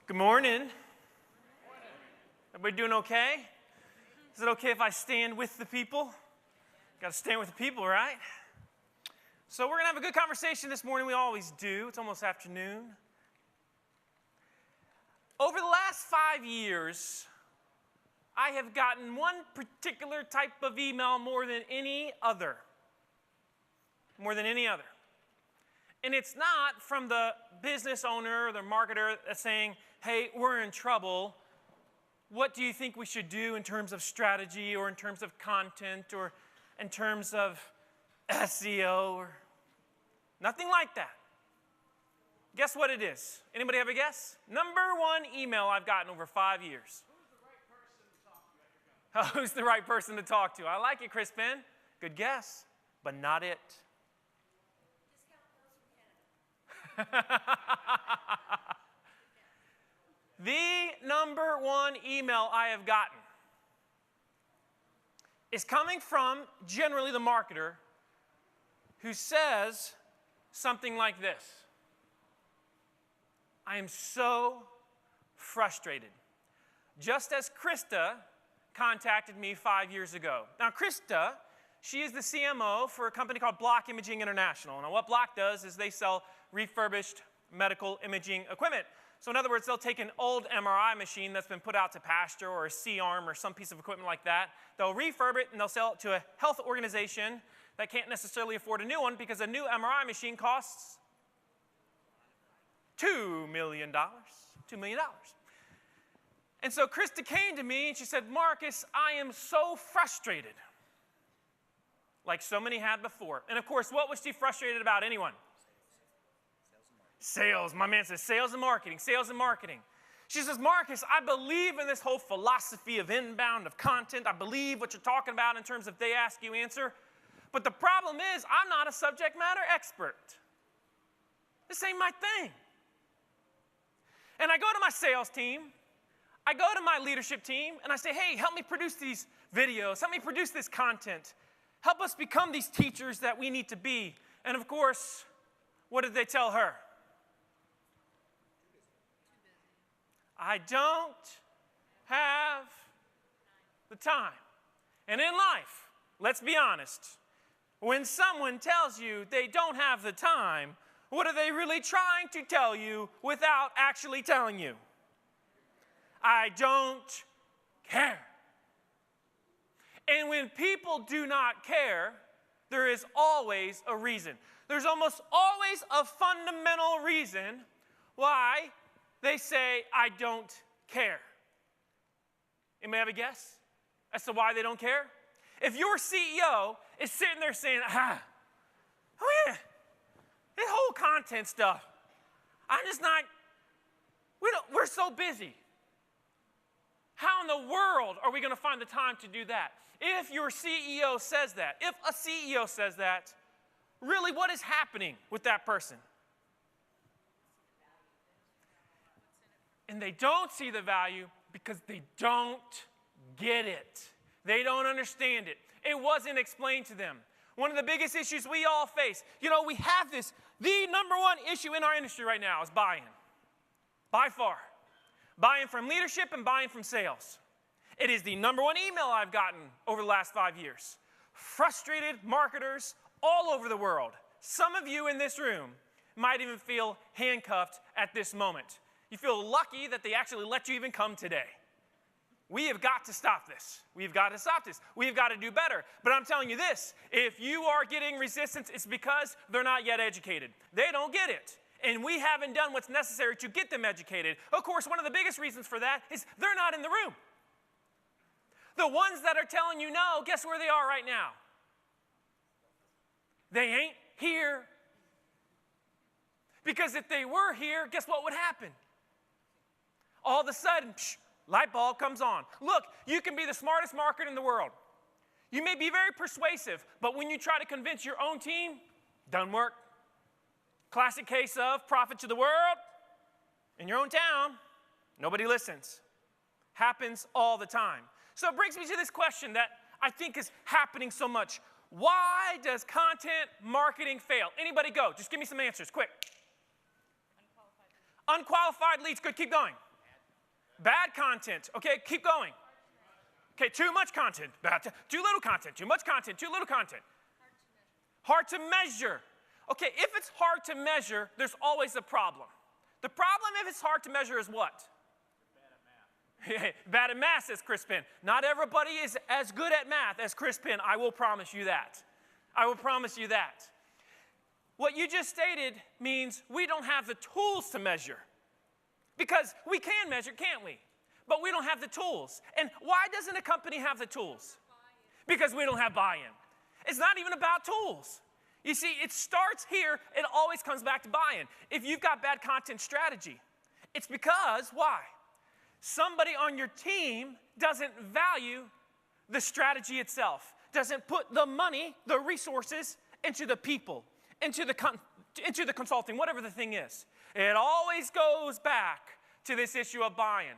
Good morning. Everybody doing okay? Is it okay if I stand with the people? Got to stand with the people, right? So we're going to have a good conversation this morning. We always do. It's almost afternoon. Over the last 5 years, I have gotten one particular type of email more than any other. More than any other. And it's not from the business owner or the marketer that's saying, hey, we're in trouble. What do you think we should do in terms of strategy or in terms of content or in terms of SEO or nothing like that. Guess what it is? Anybody have a guess? Number one email I've gotten over 5 years. Who's the right person to talk to? I like it, Chris Ben. Good guess, but not it. The number one email I have gotten is coming from generally the marketer who says something like this. I am so frustrated. Just as Krista contacted me 5 years ago. Now, Krista, she is the CMO for a company called Block Imaging International. Now, what Block does is they sell refurbished medical imaging equipment. So in other words, they'll take an old MRI machine that's been put out to pasture or a C-arm or some piece of equipment like that. They'll refurb it and they'll sell it to a health organization that can't necessarily afford a new one because a new MRI machine costs $2 million. $2 million. And so Krista came to me and she said, Marcus, I am so frustrated. Like so many had before. And of course, what was she frustrated about? Anyone? Sales. My man says sales and marketing, sales and marketing. She says, Marcus, I believe in this whole philosophy of inbound, of content. I believe what you're talking about in terms of they ask, you answer. But the problem is I'm not a subject matter expert. This ain't my thing. And I go to my sales team, I go to my leadership team, and I say, hey, help me produce these videos. Help me produce this content. Help us become these teachers that we need to be. And of course, what did they tell her? I don't have the time. And in life, let's be honest, when someone tells you they don't have the time, what are they really trying to tell you without actually telling you? I don't care. And when people do not care, there is always a reason. There's almost always a fundamental reason why they say, I don't care. Anybody have a guess as to why they don't care? If your CEO is sitting there saying, oh yeah, this whole content stuff, I'm just not, we're so busy. How in the world are we going to find the time to do that? If your CEO says that, if a CEO says that, really what is happening with that person? And they don't see the value because they don't get it. They don't understand it. It wasn't explained to them. One of the biggest issues we all face, we have this, the number one issue in our industry right now is buy-in. By far. Buy-in from leadership and buy-in from sales. It is the number one email I've gotten over the last 5 years. Frustrated marketers all over the world. Some of you in this room might even feel handcuffed at this moment. You feel lucky that they actually let you even come today. We have got to stop this. We've got to stop this. We've got to do better. But I'm telling you this, if you are getting resistance, it's because they're not yet educated. They don't get it. And we haven't done what's necessary to get them educated. Of course, one of the biggest reasons for that is they're not in the room. The ones that are telling you no, guess where they are right now? They ain't here. Because if they were here, guess what would happen? All of a sudden, light bulb comes on. Look, you can be the smartest marketer in the world. You may be very persuasive, but when you try to convince your own team, doesn't work. Classic case of profit to the world. In your own town, nobody listens. Happens all the time. So it brings me to this question that I think is happening so much. Why does content marketing fail? Anybody go. Just give me some answers, quick. Unqualified leads. Good, keep going. Bad content. Okay, keep going. Okay, too much content. Too little content. Too much content. Too little content. Hard to measure. Okay, if it's hard to measure, there's always a problem. The problem if it's hard to measure is what? Bad at math, says Chris Penn. Not everybody is as good at math as Chris Penn. I will promise you that. I will promise you that. What you just stated means we don't have the tools to measure. Because we can measure, can't we? But we don't have the tools. And why doesn't a company have the tools? Because we don't have buy-in. It's not even about tools. You see, it starts here. It always comes back to buy-in. If you've got bad content strategy, it's because, why? Somebody on your team doesn't value the strategy itself, doesn't put the money, the resources, into the people, into the consulting, whatever the thing is. It always goes back to this issue of buy-in.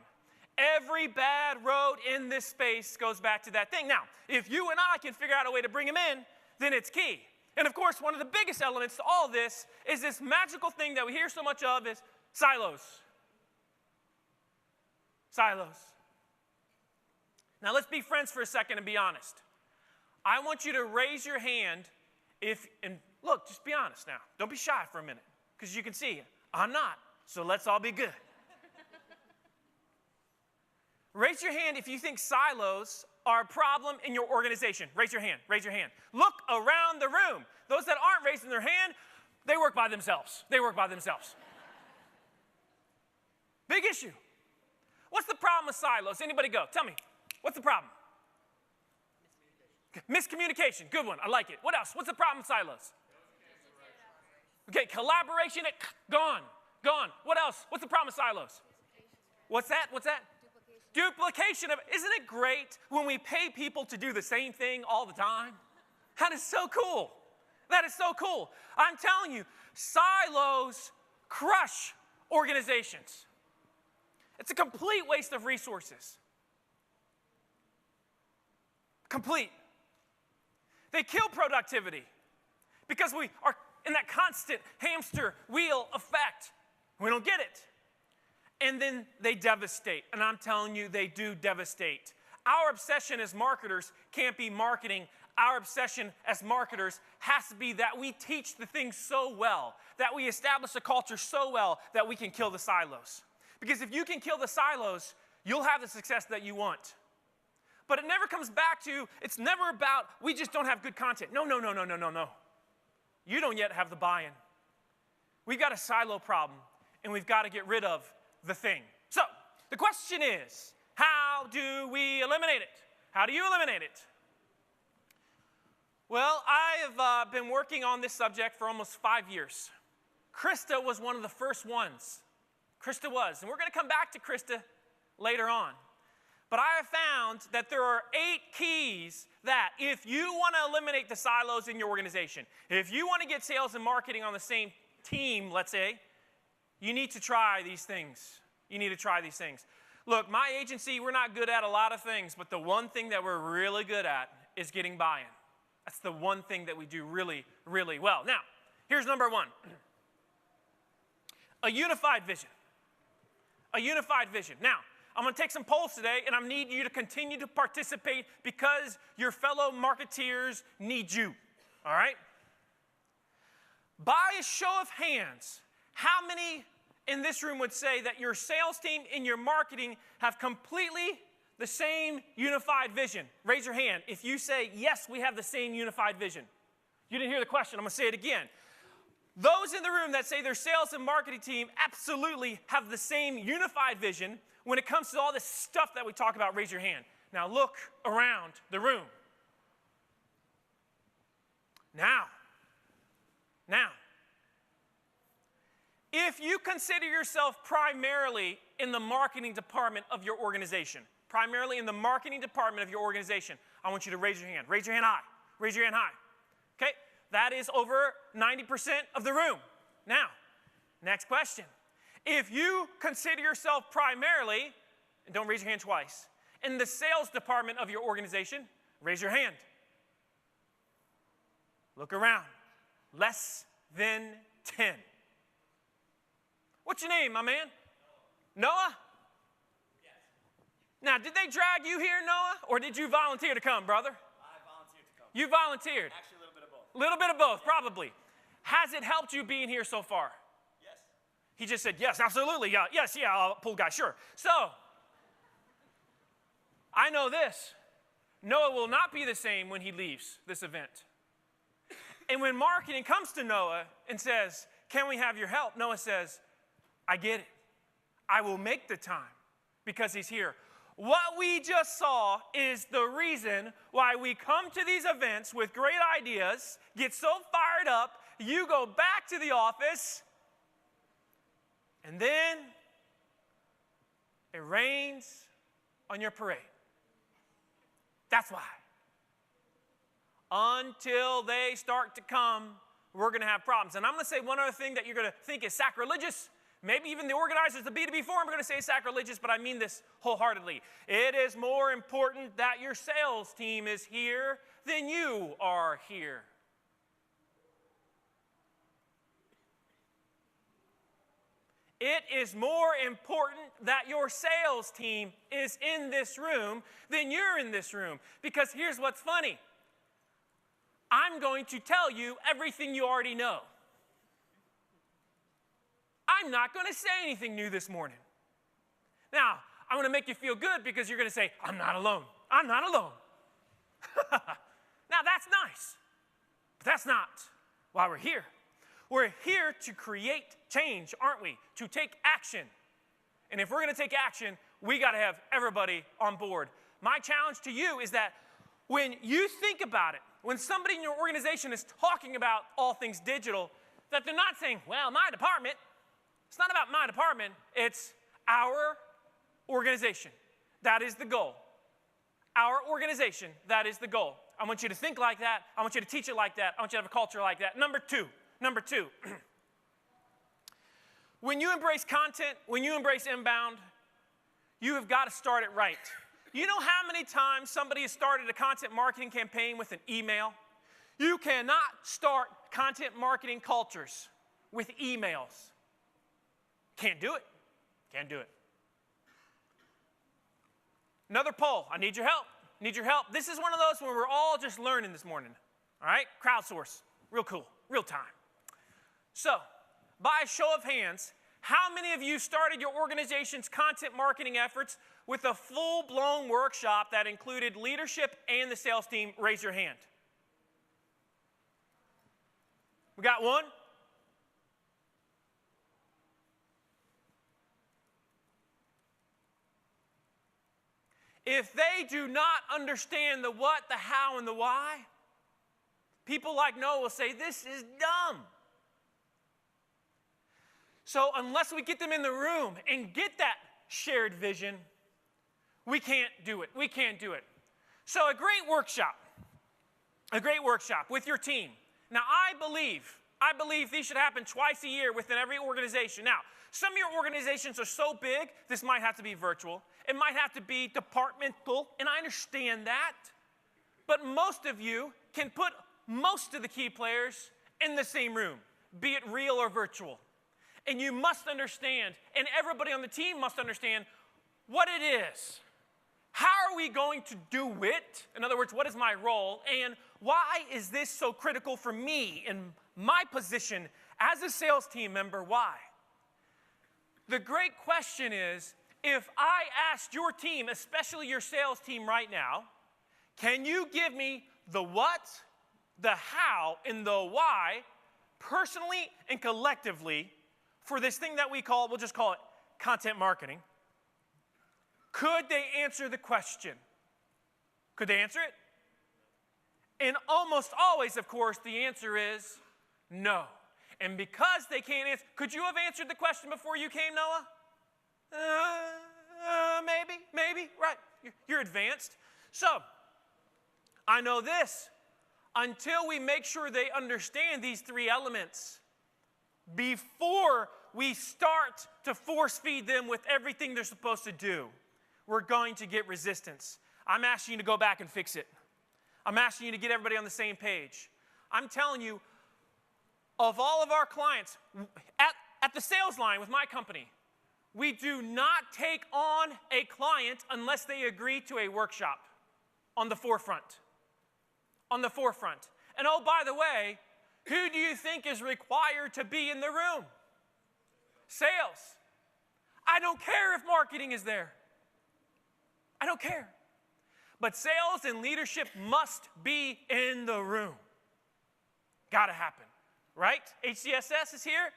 Every bad road in this space goes back to that thing. Now, if you and I can figure out a way to bring them in, then it's key. And of course, one of the biggest elements to all this is this magical thing that we hear so much of is silos. Silos. Now let's be friends for a second and be honest. I want you to raise your hand and look, just be honest now. Don't be shy for a minute, because you can see I'm not, so let's all be good. Raise your hand if you think silos are a problem in your organization. Raise your hand, raise your hand. Look around the room. Those that aren't raising their hand, they work by themselves. They work by themselves. Big issue. What's the problem with silos? Anybody go? Tell me. What's the problem? Miscommunication. Good one. I like it. What else? What's the problem with silos? Okay, collaboration. Gone. Gone. What else? What's the problem with silos? What's that? What's that? Duplication of, isn't it great when we pay people to do the same thing all the time? That is so cool. That is so cool. I'm telling you, silos crush organizations. It's a complete waste of resources. Complete. They kill productivity because we are in that constant hamster wheel effect. We don't get it. And then they devastate. And I'm telling you, they do devastate. Our obsession as marketers can't be marketing. Our obsession as marketers has to be that we teach the things so well, that we establish a culture so well that we can kill the silos. Because if you can kill the silos, you'll have the success that you want. But it never comes back to, it's never about, we just don't have good content. No, no, no, no, no, no, no. You don't yet have the buy-in. We've got a silo problem, and we've got to get rid of the thing. So, the question is, how do we eliminate it? How do you eliminate it? Well, I have been working on this subject for almost 5 years. Krista was one of the first ones. Krista was. And we're going to come back to Krista later on. But I have found that there are 8 keys that if you want to eliminate the silos in your organization, if you want to get sales and marketing on the same team, let's say, you need to try these things. You need to try these things. Look, my agency, we're not good at a lot of things, but the one thing that we're really good at is getting buy-in. That's the one thing that we do really, really well. Now, here's number 1. A unified vision. A unified vision. Now, I'm going to take some polls today, and I need you to continue to participate because your fellow marketeers need you. All right? By a show of hands, how many in this room would say that your sales team and your marketing have completely the same unified vision? Raise your hand if you say, yes, we have the same unified vision. You didn't hear the question. I'm going to say it again. Those in the room that say their sales and marketing team absolutely have the same unified vision when it comes to all this stuff that we talk about, raise your hand. Now look around the room. Now, if you consider yourself primarily in the marketing department of your organization, primarily in the marketing department of your organization, I want you to raise your hand. Raise your hand high. Raise your hand high. Okay? That is over 90% of the room. Now, next question. If you consider yourself primarily, and don't raise your hand twice, in the sales department of your organization, raise your hand. Look around. Less than 10. What's your name, my man? Noah? Yes. Now, did they drag you here, Noah, or did you volunteer to come, brother? I volunteered to come. You volunteered. Actually, a little bit of both. A little bit of both, probably. Has it helped you being here so far? Yes. He just said, yes, absolutely. Yes, pool guy, sure. So, I know this. Noah will not be the same when he leaves this event. And when marketing comes to Noah and says, can we have your help? Noah says, I get it. I will make the time because he's here. What we just saw is the reason why we come to these events with great ideas, get so fired up, you go back to the office, and then it rains on your parade. That's why. Until they start to come, we're going to have problems. And I'm going to say one other thing that you're going to think is sacrilegious. Maybe even the organizers of the B2B Forum are going to say sacrilegious, but I mean this wholeheartedly. It is more important that your sales team is here than you are here. It is more important that your sales team is in this room than you're in this room. Because here's what's funny. I'm going to tell you everything you already know. I'm not going to say anything new this morning. Now, I'm going to make you feel good because you're going to say, I'm not alone. I'm not alone. Now, that's nice. But that's not why we're here. We're here to create change, aren't we? To take action. And if we're going to take action, we got to have everybody on board. My challenge to you is that when you think about it, when somebody in your organization is talking about all things digital, that they're not saying, well, my department. It's not about my department. It's our organization. That is the goal. Our organization, that is the goal. I want you to think like that. I want you to teach it like that. I want you to have a culture like that. Number two. When you embrace content, when you embrace inbound, you have got to start it right. You know how many times somebody has started a content marketing campaign with an email? You cannot start content marketing cultures with emails. Can't do it. Can't do it. Another poll. I need your help. Need your help. This is one of those where we're all just learning this morning. All right? Crowdsource. Real cool. Real time. So, by a show of hands, how many of you started your organization's content marketing efforts with a full-blown workshop that included leadership and the sales team? Raise your hand. We got one? If they do not understand the what, the how, and the why, people like Noah will say, this is dumb. So unless we get them in the room and get that shared vision, we can't do it. We can't do it. So a great workshop with your team. Now, I believe these should happen twice a year within every organization. Now, some of your organizations are so big, this might have to be virtual. It might have to be departmental, and I understand that. But most of you can put most of the key players in the same room, be it real or virtual. And you must understand, and everybody on the team must understand what it is. How are we going to do it? In other words, what is my role? And why is this so critical for me in my position as a sales team member? Why? The great question is, if I asked your team, especially your sales team right now, can you give me the what, the how, and the why, personally and collectively, for this thing that we'll just call it content marketing? Could they answer the question? Could they answer it? And almost always, of course, the answer is no. And because they can't answer, could you have answered the question before you came, Noah? Maybe, right. You're advanced. So, I know this. Until we make sure they understand these three elements, before we start to force feed them with everything they're supposed to do, we're going to get resistance. I'm asking you to go back and fix it. I'm asking you to get everybody on the same page. I'm telling you, of all of our clients, at the sales line with my company, We do not take on a client unless they agree to a workshop on the forefront. On the forefront. And oh, by the way, who do you think is required to be in the room? Sales. I don't care if marketing is there. I don't care. But sales and leadership must be in the room. Gotta happen, right? HCSS is here.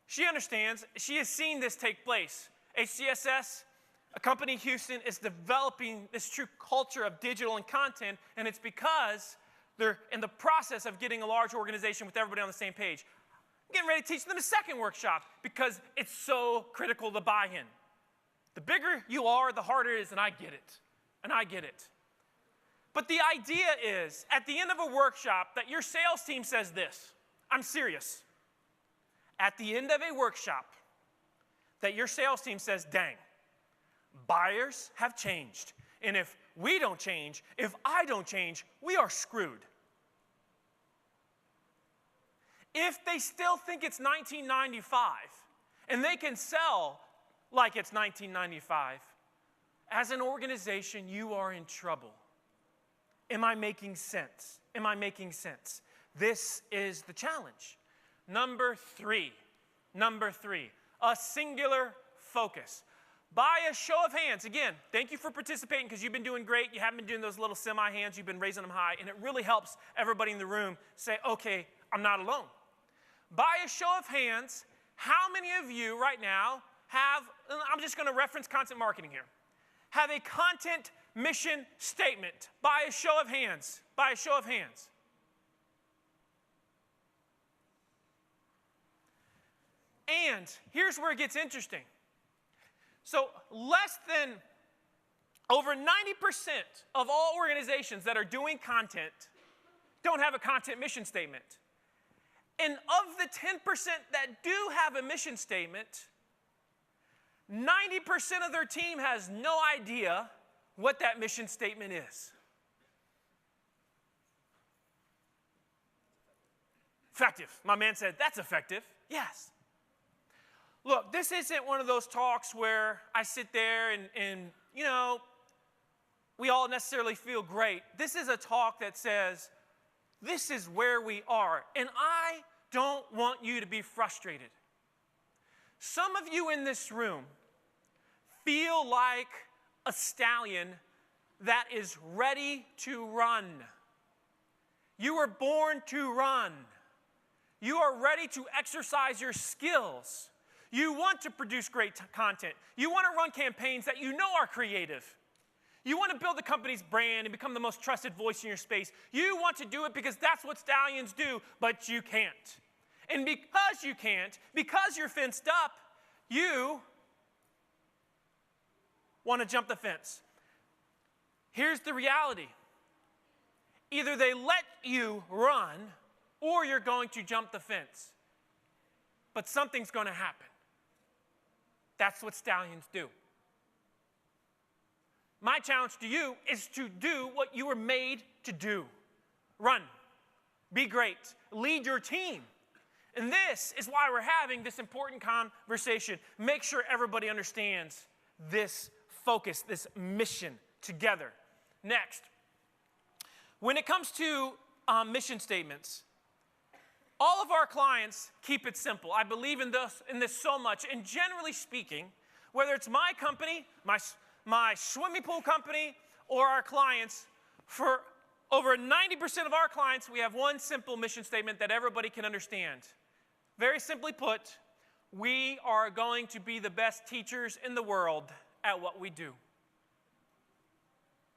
She understands. She has seen this take place. HCSS, a company in Houston, is developing this true culture of digital and content, and it's because they're in the process of getting a large organization with everybody on the same page. I'm getting ready to teach them a second workshop because it's so critical to buy in. The bigger you are, the harder it is, and I get it. And I get it. But the idea is, at the end of a workshop, that your sales team says this. I'm serious. At the end of a workshop, that your sales team says, dang, buyers have changed. And if we don't change, if I don't change, we are screwed. If they still think it's 1995 and they can sell like it's 1995, as an organization, you are in trouble. Am I making sense? Am I making sense? This is the challenge. Number three, a singular focus. By a show of hands, again, thank you for participating because you've been doing great. You haven't been doing those little semi-hands. You've been raising them high, and it really helps everybody in the room say, okay, I'm not alone. By a show of hands, how many of you right now have, I'm just going to reference content marketing here, have a content mission statement? By a show of hands. By a show of hands. And here's where it gets interesting. So less than over 90% of all organizations that are doing content don't have a content mission statement. And of the 10% that do have a mission statement, 90% of their team has no idea what that mission statement is. Effective. My man said, that's effective. Yes. Look, this isn't one of those talks where I sit there and you know, we all necessarily feel great. This is a talk that says, this is where we are. And I don't want you to be frustrated. Some of you in this room feel like a stallion that is ready to run. You were born to run. You are ready to exercise your skills. You want to produce great content. You want to run campaigns that you know are creative. You want to build the company's brand and become the most trusted voice in your space. You want to do it because that's what stallions do, but you can't. And because you can't, because you're fenced up, you want to jump the fence. Here's the reality. Either they let you run or you're going to jump the fence. But something's going to happen. That's what stallions do. My challenge to you is to do what you were made to do. Run. Be great. Lead your team. And this is why we're having this important conversation. Make sure everybody understands this focus, this mission together. Next, when it comes to mission statements, all of our clients keep it simple. I believe in this so much. And generally speaking, whether it's my company, my swimming pool company, or our clients, for over 90% of our clients, we have one simple mission statement that everybody can understand. Very simply put, we are going to be the best teachers in the world at what we do.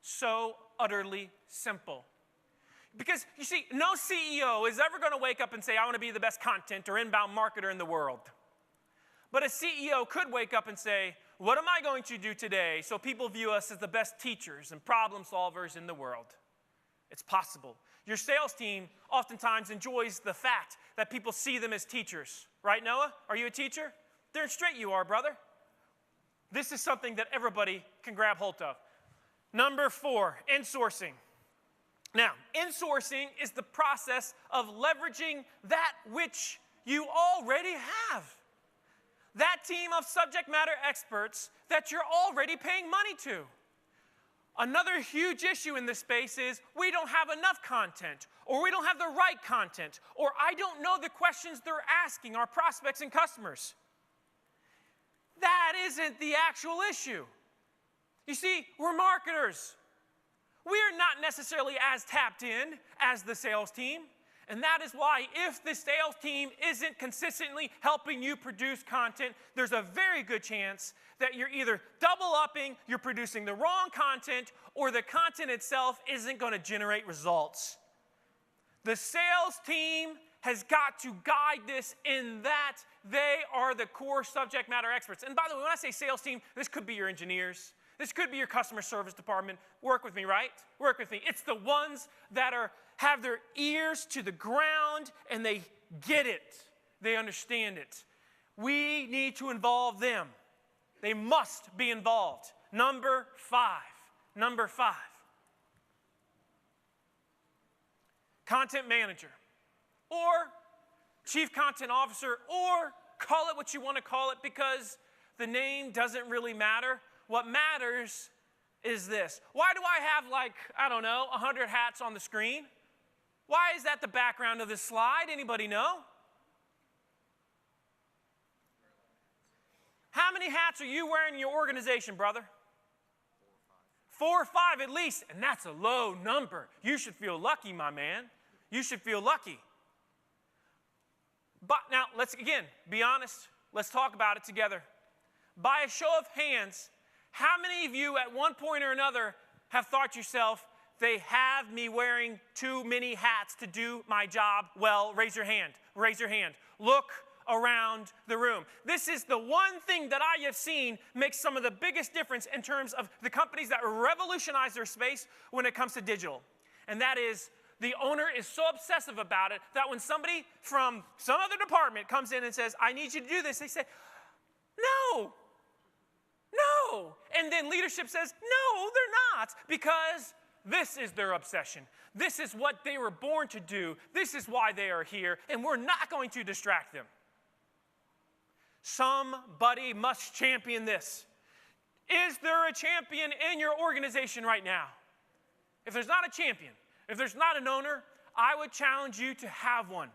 So utterly simple. Because, you see, no CEO is ever going to wake up and say, I want to be the best content or inbound marketer in the world. But a CEO could wake up and say, what am I going to do today so people view us as the best teachers and problem solvers in the world? It's possible. Your sales team oftentimes enjoys the fact that people see them as teachers. Right, Noah? Are you a teacher? Darn straight you are, brother. This is something that everybody can grab hold of. Number 4, insourcing. Now, insourcing is the process of leveraging that which you already have. That that team of subject matter experts that you're already paying money to. Another huge issue in this space is we don't have enough content, or we don't have the right content, or I don't know the questions they're asking our prospects and customers. That isn't the actual issue. You see, we're marketers. We are not necessarily as tapped in as the sales team. And that is why if the sales team isn't consistently helping you produce content, there's a very good chance that you're either double upping, you're producing the wrong content, or the content itself isn't going to generate results. The sales team has got to guide this in that they are the core subject matter experts. And by the way, when I say sales team, this could be your engineers. This could be your customer service department. Work with me, right? Work with me. It's the ones that have their ears to the ground and they get it. They understand it. We need to involve them. They must be involved. Number 5. Number 5. Content manager, or chief content officer, or call it what you want to call it, because the name doesn't really matter. What matters is this. Why do I have, like, I don't know, 100 hats on the screen? Why is that the background of this slide? Anybody know? How many hats are you wearing in your organization, brother? 4 or 5 at least, and that's a low number. You should feel lucky, my man. You should feel lucky. But now, let's again be honest. Let's talk about it together. By a show of hands, how many of you at one point or another have thought to yourself, they have me wearing too many hats to do my job well? Raise your hand. Raise your hand. Look around the room. This is the one thing that I have seen makes some of the biggest difference in terms of the companies that revolutionize their space when it comes to digital. And that is, the owner is so obsessive about it that when somebody from some other department comes in and says, I need you to do this, they say, no, no. And then leadership says, no, they're not, because this is their obsession. This is what they were born to do. This is why they are here, and we're not going to distract them. Somebody must champion this. Is there a champion in your organization right now? If there's not a champion, if there's not an owner, I would challenge you to have one.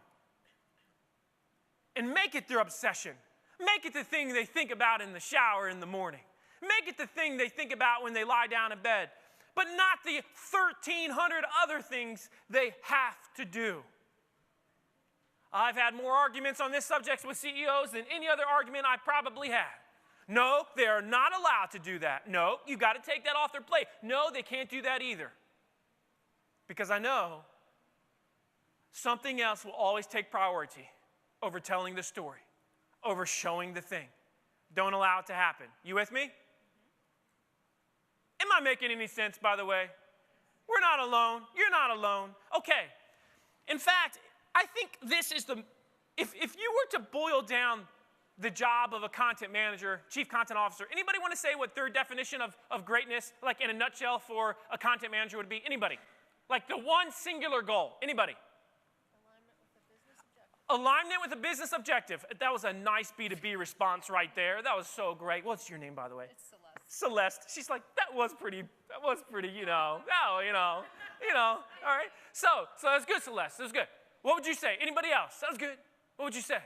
And make it their obsession. Make it the thing they think about in the shower in the morning. Make it the thing they think about when they lie down in bed. But not the 1,300 other things they have to do. I've had more arguments on this subject with CEOs than any other argument I probably had. No, they are not allowed to do that. No, you've got to take that off their plate. No, they can't do that either. Because I know something else will always take priority over telling the story, over showing the thing. Don't allow it to happen. You with me? Am I making any sense, by the way? We're not alone. You're not alone. Okay. In fact, I think this is if you were to boil down the job of a content manager, chief content officer, anybody want to say what their definition of greatness, like in a nutshell, for a content manager would be? Anybody? Like the one singular goal. Anybody? Alignment with a business objective. That was a nice B2B response right there. That was so great. What's your name, by the way? It's Celeste. Celeste. She's like, that was pretty, you know. All right. So that's good, Celeste. That's good. What would you say? Anybody else? That was good. What would you say?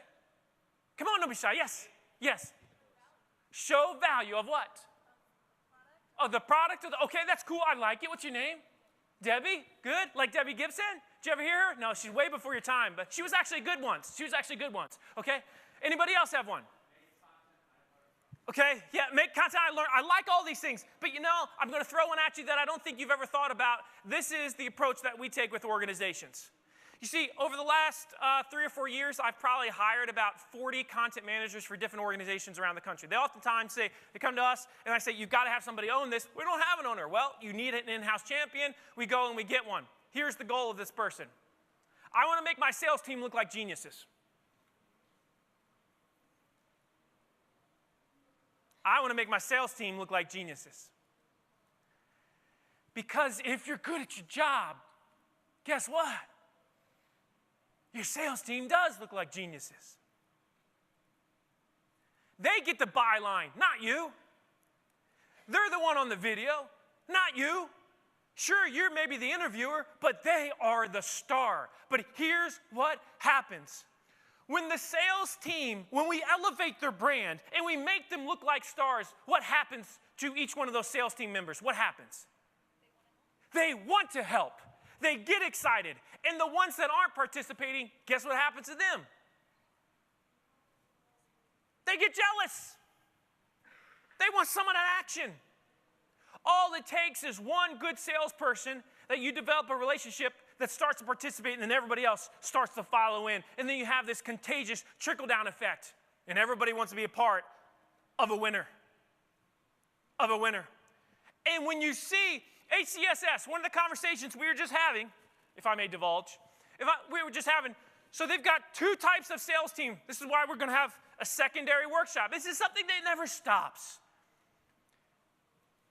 Come on, don't be shy. Yes. Yes. Show value of what? Of the product. Okay, that's cool. I like it. What's your name? Debbie? Good? Like Debbie Gibson? Did you ever hear her? No, she's way before your time, but she was actually good once. Okay? Anybody else have one? Okay? Yeah, make content I learn. I like all these things, but I'm going to throw one at you that I don't think you've ever thought about. This is the approach that we take with organizations. You see, over the last 3 or 4 years, I've probably hired about 40 content managers for different organizations around the country. They oftentimes say, they come to us, and I say, you've got to have somebody own this. We don't have an owner. Well, you need an in-house champion. We go and we get one. Here's the goal of this person. I want to make my sales team look like geniuses. I want to make my sales team look like geniuses. Because if you're good at your job, guess what? Your sales team does look like geniuses. They get the byline, not you. They're the one on the video, not you. Sure, you're maybe the interviewer, but they are the star. But here's what happens. When the sales team, when we elevate their brand and we make them look like stars, what happens to each one of those sales team members? What happens? They want to help. They get excited. And the ones that aren't participating, guess what happens to them? They get jealous. They want some of that action. All it takes is one good salesperson that you develop a relationship that starts to participate, and then everybody else starts to follow in. And then you have this contagious trickle-down effect. And everybody wants to be a part of a winner. Of a winner. And when you see HCSS, one of the conversations we were just having, if I may divulge, we were just having, so they've got two types of sales team. This is why we're going to have a secondary workshop. This is something that never stops.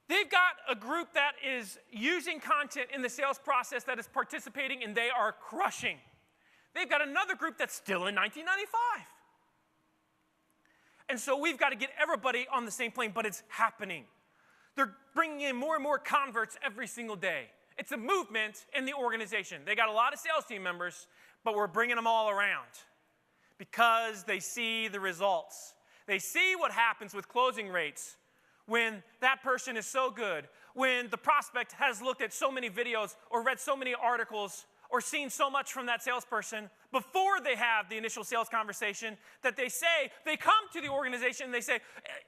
They've got a group that is using content in the sales process that is participating, and they are crushing. They've got another group that's still in 1995. And so we've got to get everybody on the same plane, but it's happening. They're bringing in more and more converts every single day. It's a movement in the organization. They got a lot of sales team members, but we're bringing them all around because they see the results. They see what happens with closing rates when that person is so good, when the prospect has looked at so many videos or read so many articles or seen so much from that salesperson before they have the initial sales conversation that they come to the organization and they say,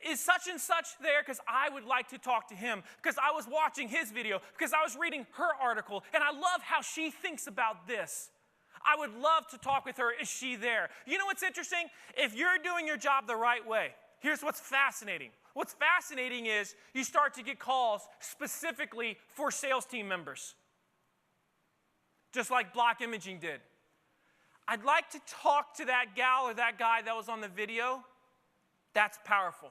is such and such there? Because I would like to talk to him, because I was watching his video, because I was reading her article, and I love how she thinks about this. I would love to talk with her. Is she there? You know what's interesting? If you're doing your job the right way, here's what's fascinating. What's fascinating is you start to get calls specifically for sales team members, just like Block Imaging did. I'd like to talk to that gal or that guy that was on the video. That's powerful.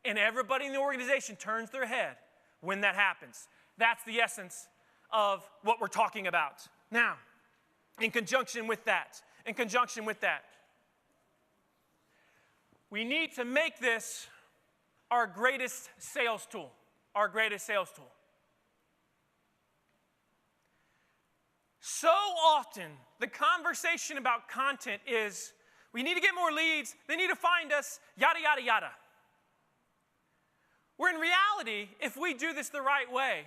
And everybody in the organization turns their head when that happens. That's the essence of what we're talking about. Now, in conjunction with that, we need to make this our greatest sales tool, So often, the conversation about content is, we need to get more leads, they need to find us, yada, yada, yada. Where in reality, if we do this the right way,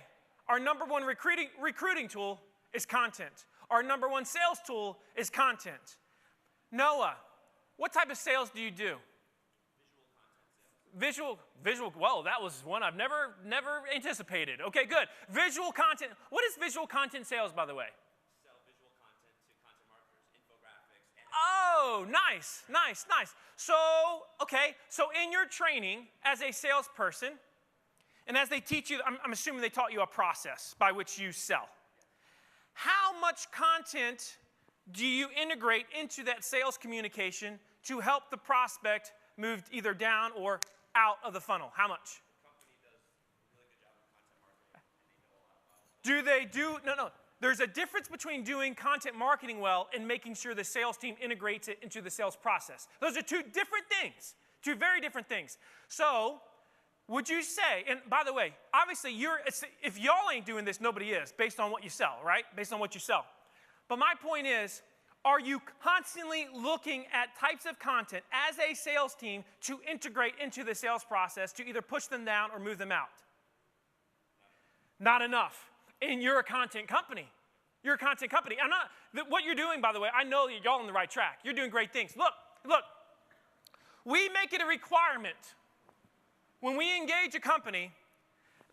our number one recruiting tool is content. Our number one sales tool is content. Noah, what type of sales do you do? Visual, well, that was one I've never anticipated. Okay, good. Visual content. What is visual content sales, by the way? Sell visual content to content marketers, infographics. Oh, nice. So in your training as a salesperson, and as they teach you, I'm assuming they taught you a process by which you sell. How much content do you integrate into that sales communication to help the prospect move either down or out of the funnel? How much? The company does a really good job of content marketing, and they know a lot about it. No. There's a difference between doing content marketing well and making sure the sales team integrates it into the sales process. Those are two different things, two very different things. So, would you say, and by the way, obviously if y'all ain't doing this, nobody is, based on what you sell, right? Based on what you sell. But my point is, are you constantly looking at types of content as a sales team to integrate into the sales process to either push them down or move them out? Not enough. And you're a content company. You're a content company. What you're doing, by the way, I know that y'all on the right track. You're doing great things. Look. We make it a requirement when we engage a company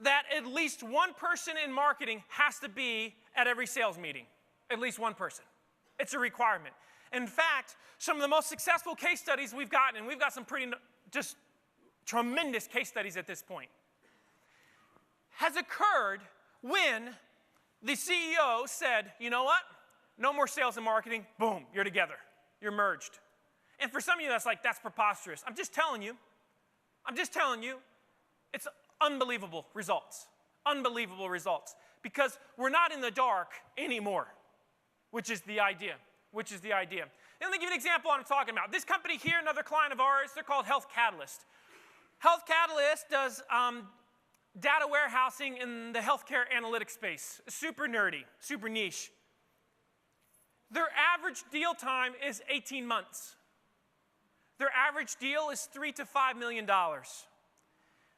that at least one person in marketing has to be at every sales meeting. At least one person. It's a requirement. In fact, some of the most successful case studies we've gotten, and we've got some pretty just tremendous case studies at this point, has occurred when the CEO said, you know what? No more sales and marketing. Boom, you're together. You're merged. And for some of you, that's preposterous. I'm just telling you. It's unbelievable results. Unbelievable results. Because we're not in the dark anymore. Which is the idea. And let me give you an example of what I'm talking about. This company here, another client of ours, they're called Health Catalyst. Health Catalyst does data warehousing in the healthcare analytics space. Super nerdy, super niche. Their average deal time is 18 months. Their average deal is $3 to $5 million.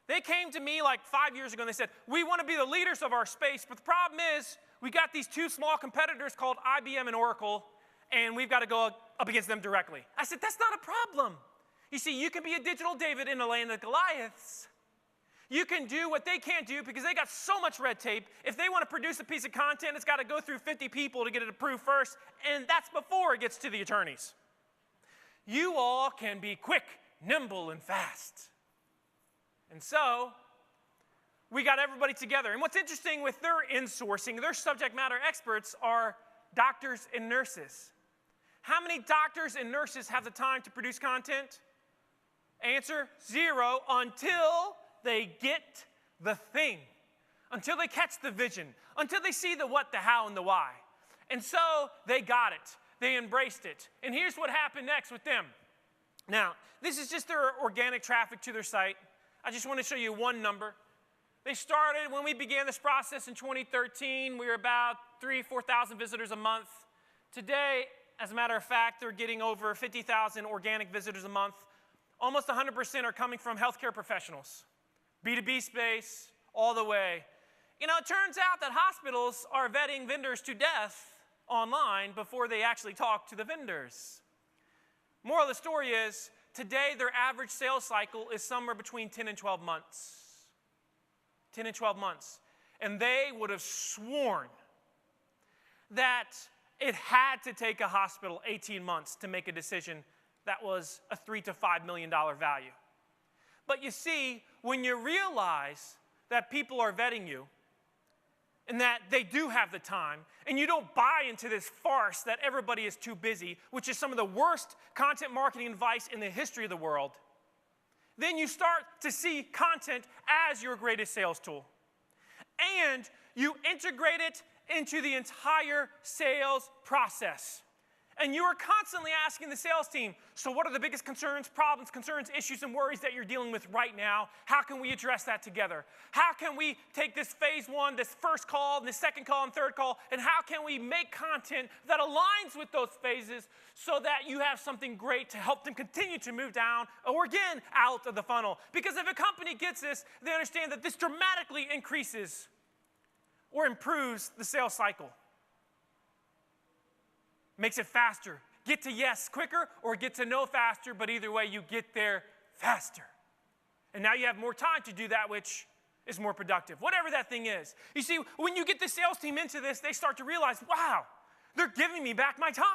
They came to me like 5 years ago and they said, we want to be the leaders of our space, but the problem is we got these two small competitors called IBM and Oracle, and we've got to go up against them directly. I said, that's not a problem. You see, you can be a digital David in the land of Goliaths. You can do what they can't do because they got so much red tape. If they want to produce a piece of content, it's got to go through 50 people to get it approved first, and that's before it gets to the attorneys. You all can be quick, nimble, and fast. And so, we got everybody together. And what's interesting with their insourcing, their subject matter experts are doctors and nurses. How many doctors and nurses have the time to produce content? Answer, 0, until they get the thing, until they catch the vision, until they see the what, the how, and the why. And so they got it. They embraced it. And here's what happened next with them. Now, this is just their organic traffic to their site. I just want to show you one number. They started, when we began this process in 2013, we were about 3,000 to 4,000 visitors a month. Today, as a matter of fact, they're getting over 50,000 organic visitors a month. Almost 100% are coming from healthcare professionals. B2B space, all the way. You know, it turns out that hospitals are vetting vendors to death online before they actually talk to the vendors. Moral of the story is, today their average sales cycle is somewhere between 10 and 12 months. 10 and 12 months. And they would have sworn that it had to take a hospital 18 months to make a decision that was a $3 to $5 million value. But you see, when you realize that people are vetting you and that they do have the time, and you don't buy into this farce that everybody is too busy, which is some of the worst content marketing advice in the history of the world, then you start to see content as your greatest sales tool. And you integrate it into the entire sales process. And you are constantly asking the sales team, so what are the biggest concerns, problems, issues, and worries that you're dealing with right now? How can we address that together? How can we take this phase one, this first call, and this second call, and third call, and how can we make content that aligns with those phases so that you have something great to help them continue to move down, or again, out of the funnel? Because if a company gets this, they understand that this dramatically increases or improves the sales cycle. Makes it faster. Get to yes quicker or get to no faster, but either way, you get there faster. And now you have more time to do that, which is more productive, whatever that thing is. You see, when you get the sales team into this, they start to realize, wow, they're giving me back my time.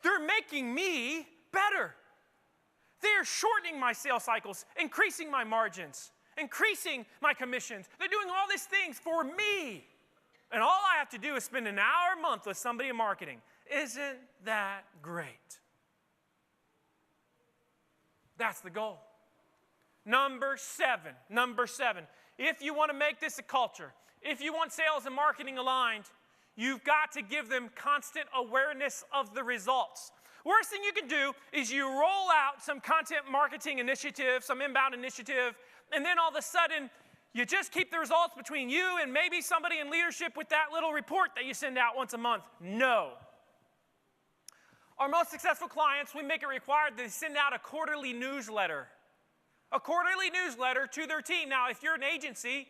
They're making me better. They're shortening my sales cycles, increasing my margins, increasing my commissions. They're doing all these things for me. And all I have to do is spend an hour a month with somebody in marketing. Isn't that great? That's the goal. Number seven. If you want to make this a culture, if you want sales and marketing aligned, you've got to give them constant awareness of the results. Worst thing you can do is you roll out some content marketing initiative, some inbound initiative, and then all of a sudden, you just keep the results between you and maybe somebody in leadership with that little report that you send out once a month. No. Our most successful clients, we make it required that they send out a quarterly newsletter. A quarterly newsletter to their team. Now, if you're an agency,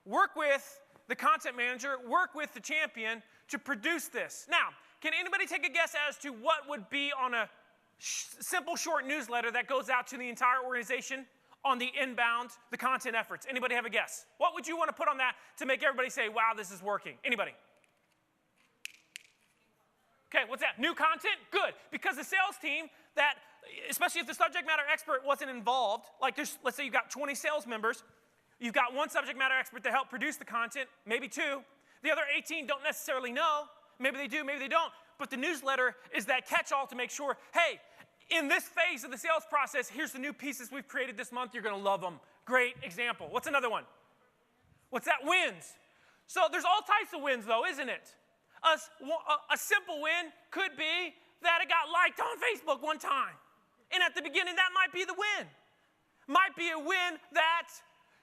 work with the content manager, work with the champion to produce this. Now, can anybody take a guess as to what would be on a simple short newsletter that goes out to the entire organization on the inbound, the content efforts? Anybody have a guess? What would you want to put on that to make everybody say, wow, this is working? Anybody? Okay, what's that? New content? Good. Because the sales team, that, especially if the subject matter expert wasn't involved, like let's say you've got 20 sales members, you've got one subject matter expert to help produce the content, maybe two. The other 18 don't necessarily know. Maybe they do, maybe they don't. But the newsletter is that catch-all to make sure, hey, in this phase of the sales process, here's the new pieces we've created this month. You're going to love them. Great example. What's another one? What's that? Wins. So there's all types of wins, though, isn't it? A simple win could be that it got liked on Facebook one time. And at the beginning, that might be the win. Might be a win that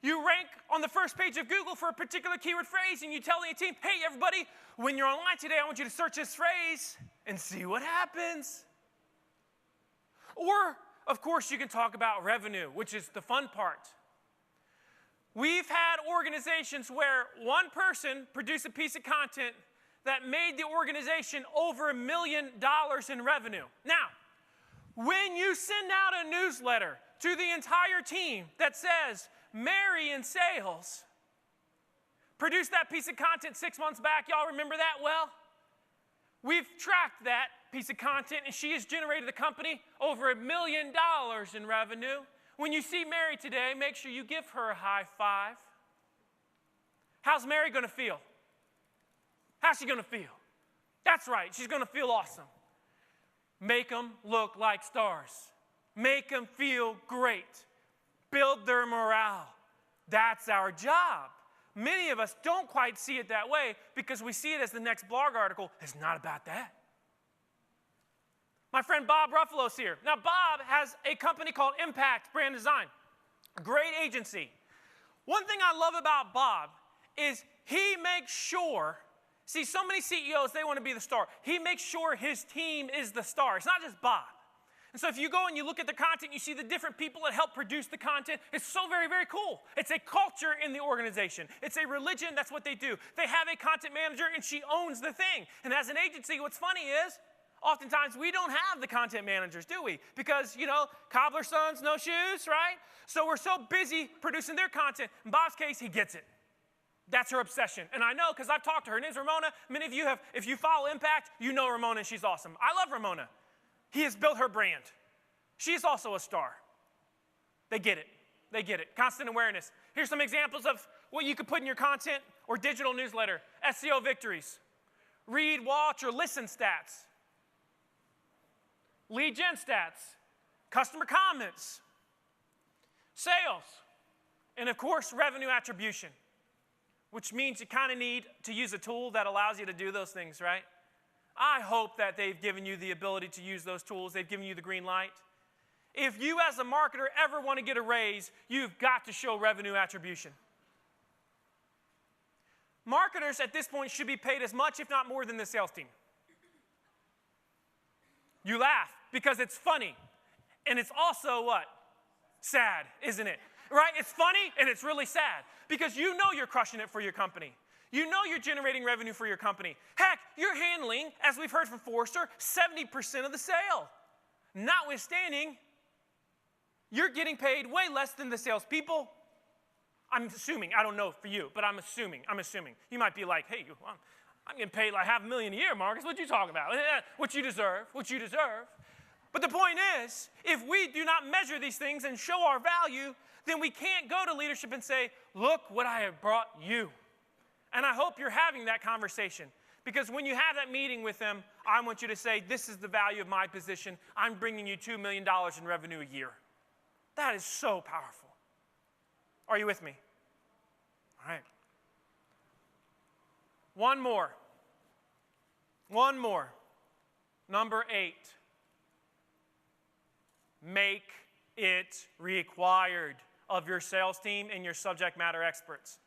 you rank on the first page of Google for a particular keyword phrase, and you tell your team, hey, everybody, when you're online today, I want you to search this phrase and see what happens. Or, of course, you can talk about revenue, which is the fun part. We've had organizations where one person produced a piece of content that made the organization over $1 million in revenue. Now, when you send out a newsletter to the entire team that says, Mary in sales produced that piece of content 6 months back, y'all remember that well? We've tracked that piece of content, and she has generated the company over $1 million in revenue. When you see Mary today, make sure you give her a high five. How's Mary going to feel? How's she going to feel? That's right, she's going to feel awesome. Make them look like stars. Make them feel great. Build their morale. That's our job. Many of us don't quite see it that way because we see it as the next blog article. It's not about that. My friend Bob Ruffalo's here. Now, Bob has a company called Impact Brand Design, a great agency. One thing I love about Bob is he makes sure, see, so many CEOs, they want to be the star. He makes sure his team is the star. It's not just Bob. And so if you go and you look at the content, you see the different people that help produce the content. It's so very, very cool. It's a culture in the organization. It's a religion. That's what they do. They have a content manager, and she owns the thing. And as an agency, what's funny is, oftentimes we don't have the content managers, do we? Because, you know, cobbler's sons, no shoes, right? So we're so busy producing their content. In Bob's case, he gets it. That's her obsession. And I know because I've talked to her. Her name's Ramona. Many of you have, if you follow Impact, you know Ramona, and she's awesome. I love Ramona. He has built her brand. She's also a star. They get it. They get it. Constant awareness. Here's some examples of what you could put in your content or digital newsletter. SEO victories. Read, watch, or listen stats. Lead gen stats. Customer comments. Sales. And of course, revenue attribution. Which means you kind of need to use a tool that allows you to do those things, right? I hope that they've given you the ability to use those tools. They've given you the green light. If you as a marketer ever want to get a raise, you've got to show revenue attribution. Marketers at this point should be paid as much, if not more, than the sales team. You laugh because it's funny. And it's also what? Sad, isn't it? Right? It's funny and it's really sad because you know you're crushing it for your company. You know you're generating revenue for your company. Heck, you're handling, as we've heard from Forrester, 70% of the sale. Notwithstanding, you're getting paid way less than the salespeople. I'm assuming, I don't know for you, but I'm assuming. You might be like, hey, I'm getting paid like $500,000 a year, Marcus. What you talking about? What you deserve. But the point is, if we do not measure these things and show our value, then we can't go to leadership and say, look what I have brought you. And I hope you're having that conversation. Because when you have that meeting with them, I want you to say, this is the value of my position. I'm bringing you $2 million in revenue a year. That is so powerful. Are you with me? All right. One more. Number 8. Make it required of your sales team and your subject matter experts.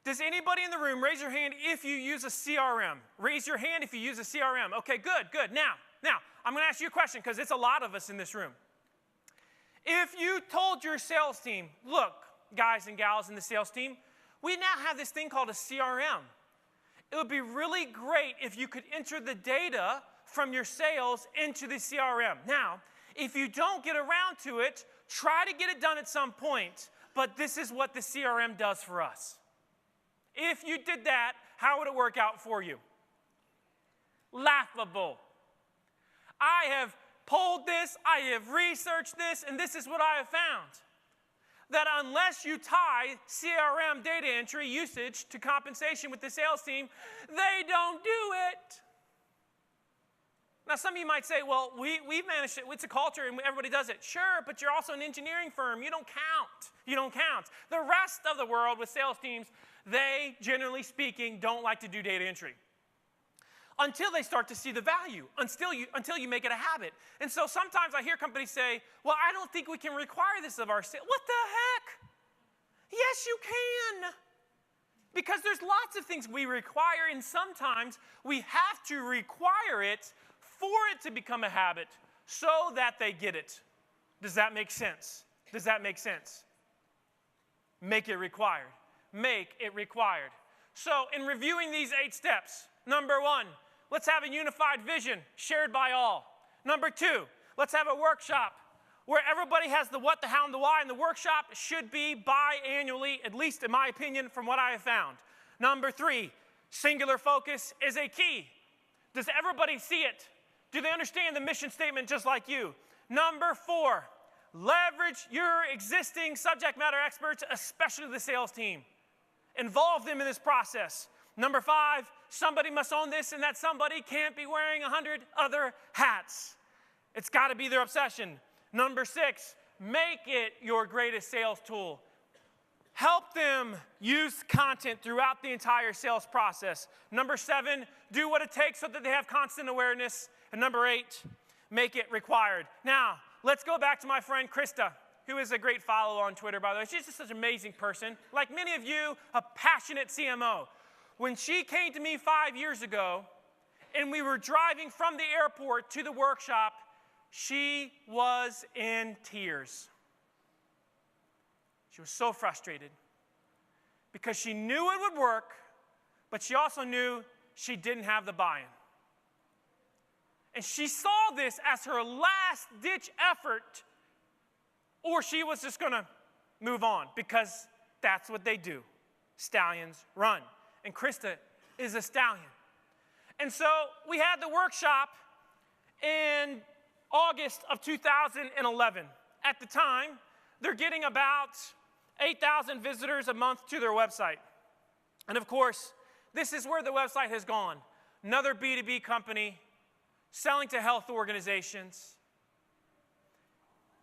Does anybody in the room raise your hand if you use a CRM? Raise your hand if you use a CRM. Okay, good. Now, I'm going to ask you a question because it's a lot of us in this room. If you told your sales team, look, guys and gals in the sales team, we now have this thing called a CRM. It would be really great if you could enter the data from your sales into the CRM. Now, if you don't get around to it, try to get it done at some point, but this is what the CRM does for us. If you did that, how would it work out for you? Laughable. I have polled this, I have researched this, and this is what I have found. That unless you tie CRM data entry usage to compensation with the sales team, they don't do it. Now, some of you might say, well, we've managed it. It's a culture and everybody does it. Sure, but you're also an engineering firm. You don't count. The rest of the world with sales teams, they, generally speaking, don't like to do data entry. until they start to see the value, until you make it a habit. And so sometimes I hear companies say, well, I don't think we can require this of our sales. What the heck? Yes, you can. Because there's lots of things we require, and sometimes we have to require it for it to become a habit so that they get it. Does that make sense? Does that make sense? Make it required. Make it required. So in reviewing these 8 steps, number 1, let's have a unified vision shared by all. Number 2, let's have a workshop where everybody has the what, the how, and the why, and the workshop should be biannually, at least in my opinion, from what I have found. Number 3, singular focus is a key. Does everybody see it? Do they understand the mission statement just like you? Number 4, leverage your existing subject matter experts, especially the sales team. Involve them in this process. Number 5, somebody must own this, and that somebody can't be wearing 100 other hats. It's got to be their obsession. Number 6, make it your greatest sales tool. Help them use content throughout the entire sales process. Number 7, do what it takes so that they have constant awareness. And number 8, make it required. Now, let's go back to my friend Krista, who is a great follower on Twitter, by the way. She's just such an amazing person. Like many of you, a passionate CMO. When she came to me 5 years ago, and we were driving from the airport to the workshop, she was in tears. She was so frustrated because she knew it would work, but she also knew she didn't have the buy-in. And she saw this as her last-ditch effort, or she was just going to move on because that's what they do. Stallions run. And Krista is a stallion. And so we had the workshop in August of 2011. At the time, they're getting about 8,000 visitors a month to their website. And of course, this is where the website has gone. Another B2B company selling to health organizations.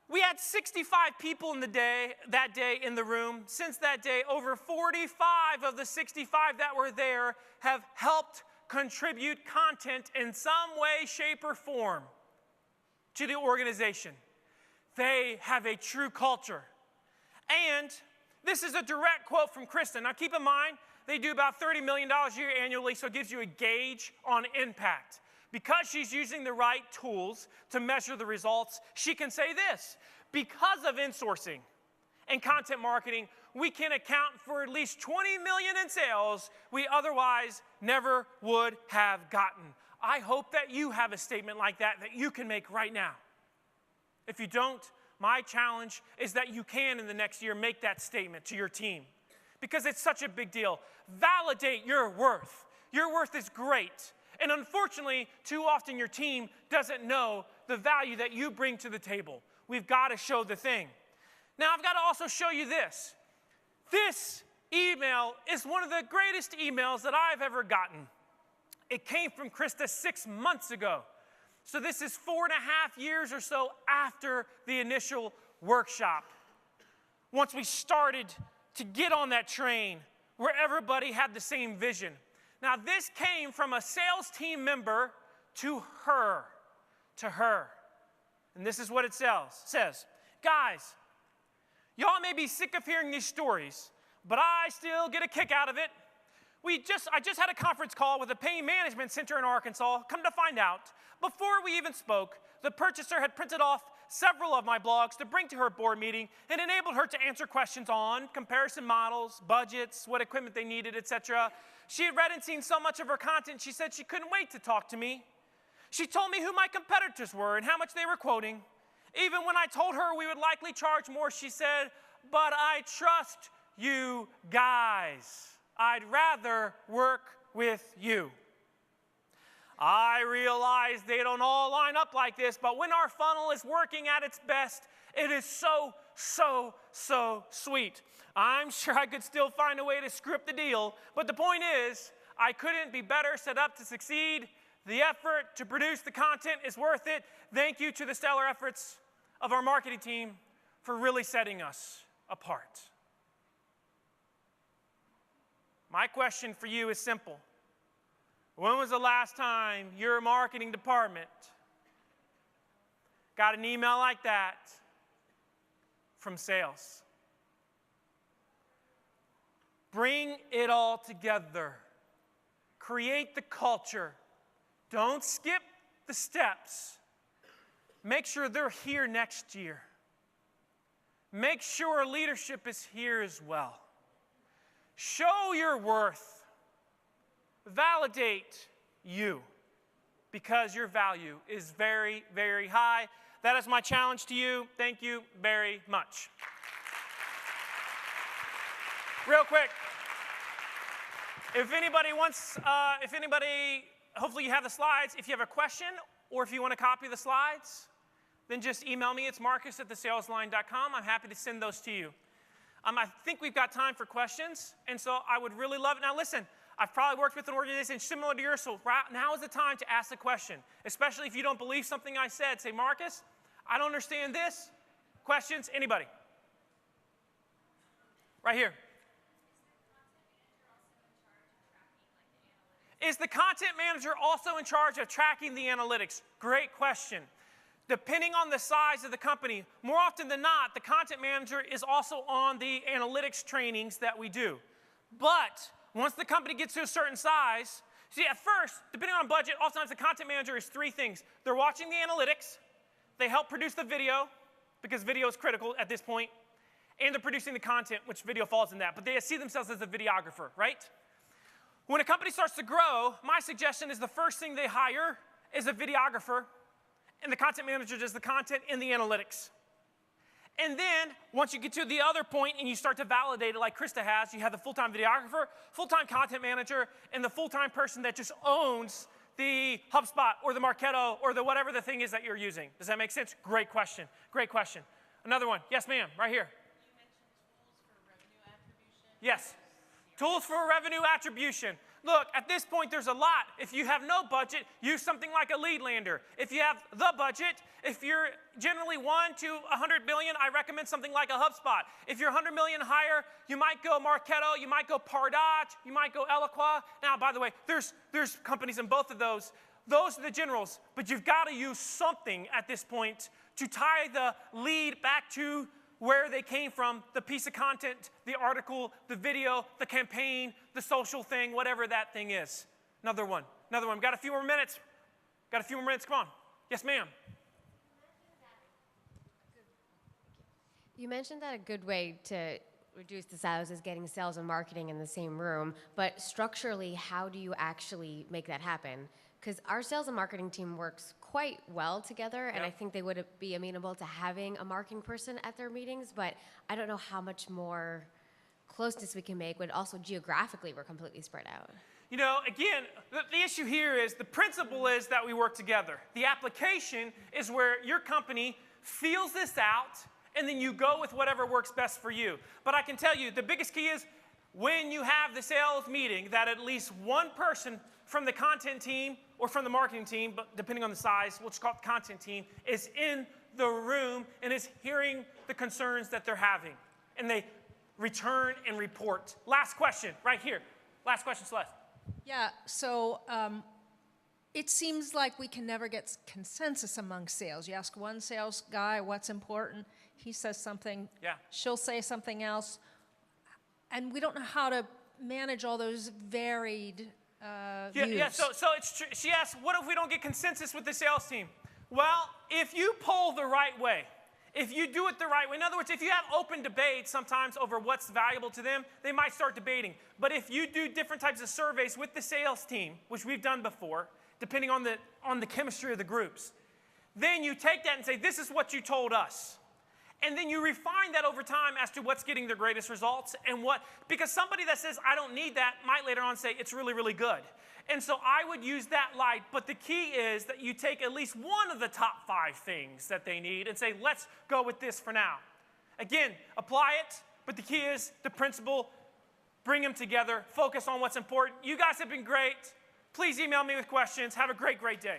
We had 65 people that day in the room. Since that day, over 45 of the 65 that were there have helped contribute content in some way, shape, or form to the organization. They have a true culture. And this is a direct quote from Kristen. Now keep in mind, they do about $30 million a year annually, so it gives you a gauge on impact. Because she's using the right tools to measure the results, she can say this: because of insourcing and content marketing, we can account for at least 20 million in sales we otherwise never would have gotten. I hope that you have a statement like that you can make right now. If you don't, my challenge is that you can in the next year make that statement to your team, because it's such a big deal. Validate your worth. Your worth is great. And unfortunately, too often your team doesn't know the value that you bring to the table. We've got to show the thing. Now, I've got to also show you this. This email is one of the greatest emails that I've ever gotten. It came from Krista 6 months ago. So this is 4.5 years or so after the initial workshop. Once we started to get on that train where everybody had the same vision. Now, this came from a sales team member to her. And this is what it says. Guys, y'all may be sick of hearing these stories, but I still get a kick out of it. I just had a conference call with a pain management center in Arkansas. Come to find out, before we even spoke, the purchaser had printed off several of my blogs to bring to her board meeting and enabled her to answer questions on comparison models, budgets, what equipment they needed, etc. She had read and seen so much of her content, she said she couldn't wait to talk to me. She told me who my competitors were and how much they were quoting. Even when I told her we would likely charge more, she said, but I trust you guys. I'd rather work with you. I realize they don't all line up like this, but when our funnel is working at its best, it is so, so, so sweet. I'm sure I could still find a way to script the deal, but the point is, I couldn't be better set up to succeed. The effort to produce the content is worth it. Thank you to the stellar efforts of our marketing team for really setting us apart. My question for you is simple. When was the last time your marketing department got an email like that from sales? Bring it all together. Create the culture. Don't skip the steps. Make sure they're here next year. Make sure leadership is here as well. Show your worth. Validate you, because your value is very, very high. That is my challenge to you. Thank you very much. Real quick, if anybody, hopefully you have the slides. If you have a question or if you want to copy the slides, then just email me. It's marcus@thesalesline.com. I'm happy to send those to you. I think we've got time for questions, and so I would really love it. Now listen, I've probably worked with an organization similar to yours, so now is the time to ask the question, especially if you don't believe something I said. Say, Marcus, I don't understand this. Questions? Anybody? Right here. Is the content manager also in charge of tracking the analytics? Great question. Depending on the size of the company, more often than not, the content manager is also on the analytics trainings that we do. But once the company gets to a certain size, see, at first, depending on budget, oftentimes the content manager is three things. They're watching the analytics, they help produce the video, because video is critical at this point, and they're producing the content, which video falls in that. But they see themselves as a videographer, right? When a company starts to grow, my suggestion is the first thing they hire is a videographer, and the content manager does the content and the analytics. And then, once you get to the other point and you start to validate it like Krista has, you have the full-time videographer, full-time content manager, and the full-time person that just owns the HubSpot or the Marketo or the whatever the thing is that you're using. Does that make sense? Great question. Great question. Another one. Yes, ma'am. Right here. You mentioned tools for revenue attribution. Yes. Tools for revenue attribution. Look, at this point, there's a lot. If you have no budget, use something like a lead lander. If you have the budget, if you're generally 1 to 100 million, I recommend something like a HubSpot. If you're 100 million higher, you might go Marketo, you might go Pardot, you might go Eloqua. Now, by the way, there's companies in both of those. Those are the generals, but you've got to use something at this point to tie the lead back to where they came from, the piece of content, the article, the video, the campaign, the social thing, whatever that thing is. Another one. We've got a few more minutes. Come on. Yes, ma'am. You mentioned that a good way to reduce the silos is getting sales and marketing in the same room, but structurally, how do you actually make that happen? Because our sales and marketing team works quite well together, and I think they would be amenable to having a marketing person at their meetings, but I don't know how much more closeness we can make when also geographically we're completely spread out. You know, again, the issue here is the principle is that we work together. The application is where your company feels this out, and then you go with whatever works best for you. But I can tell you, the biggest key is when you have the sales meeting, that at least one person from the content team or from the marketing team, but depending on the size, we'll just call it the content team, is in the room and is hearing the concerns that they're having. And they return and report. Last question, right here. Last question, Celeste. Yeah, so it seems like we can never get consensus among sales. You ask one sales guy what's important, he says something, she'll say something else, and we don't know how to manage all those varied views. So it's true. She asked, what if we don't get consensus with the sales team? Well, if you poll the right way, if you do it the right way, in other words, if you have open debate sometimes over what's valuable to them, they might start debating. But if you do different types of surveys with the sales team, which we've done before, depending on the chemistry of the groups, then you take that and say, this is what you told us. And then you refine that over time as to what's getting the greatest results and what, because somebody that says, I don't need that, might later on say, it's really, really good. And so I would use that light, but the key is that you take at least one of the top 5 things that they need and say, let's go with this for now. Again, apply it, but the key is the principle, bring them together, focus on what's important. You guys have been great. Please email me with questions. Have a great, great day.